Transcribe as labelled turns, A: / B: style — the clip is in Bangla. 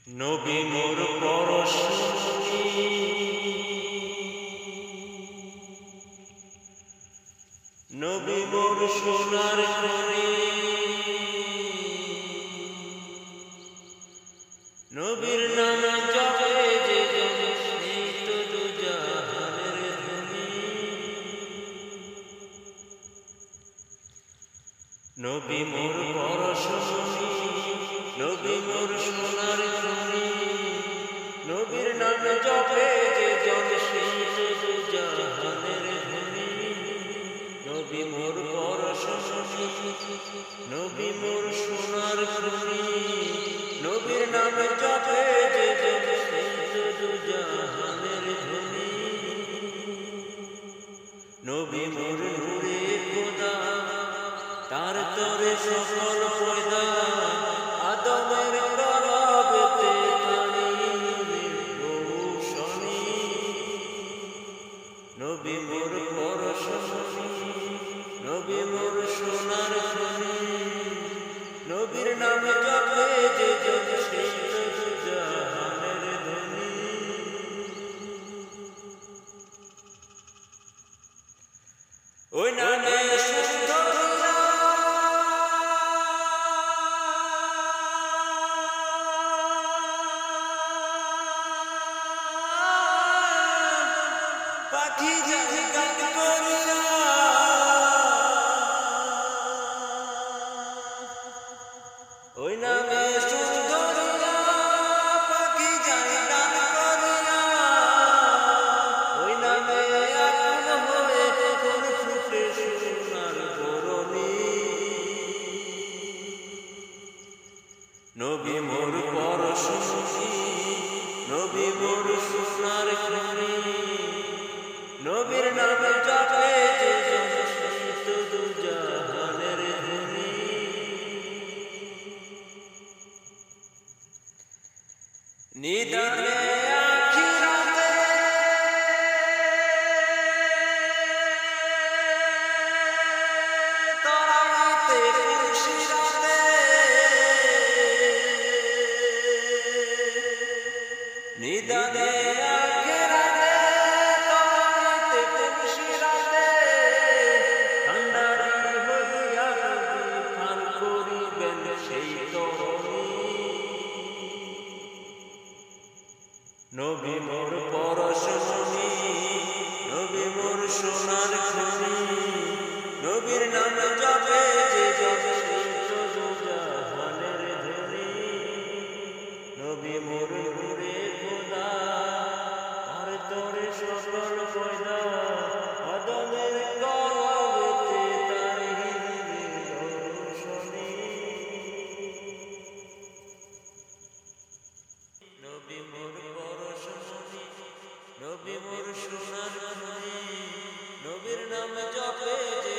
A: নবী মোর পরশমণি, নবী মোর সোনার খনি, নবীর নাম জপে যে জন সেই তো দুজাহানের ধনী। নবী মোর পরশমণি, নবী মোর সোনার খনি, নবীর নাম জপে যে জন সেই তো দুজাহানের ধনী। নবী মোর পরশমণি, নবী মোর সোনার খনি, নবীর নাম জপে যে জন সেই তো দুজাহানের ধনী। নবী মোর নূরে খোদা, তার তরে সকল পয়দা, আদমের গর্ভেতে তারি রৌশনী। নবী মোর পরশমণি, নবী মোর সোনার খনি, নবীর নাম জপে যে জন সেই তো দুজাহানের ধনী। ওই নামে সুন্দরীরা পাখি যায় গান করিয়া, ওই নামে সুন্দরীরা পাখি যায় গান করিয়া, ওই নামে আপন হয়ে ফুল ফুটে সোনার বরণী। নবী মোর পরশমণি, নবী মোর সোনার খনি, নবীর নাম জপে যে জন সেই তো দুজাহানের ধনী। নিদানে আখিরাতে তরাইতে ফুলশিরাতে, নিদানে আখিরাতে তরাইতে ফুলশিরাতে, কান্ডারি হইয়া নবী পার করিবেন সেই তরণী। নবী মোর পরশমণি, নবী মোর সোনার খনি, নবীর নাম জপে যে জন সেই তো দুজাহানের ধনী। নবী মোর নূরে খোদা, তার তরে সকল পয়দা, আদমের গর্ভেতে তারি রৌশনী। নবী মোর পরশমণি, নবী মোর সোনার খনি, নবীর নাম জপে যে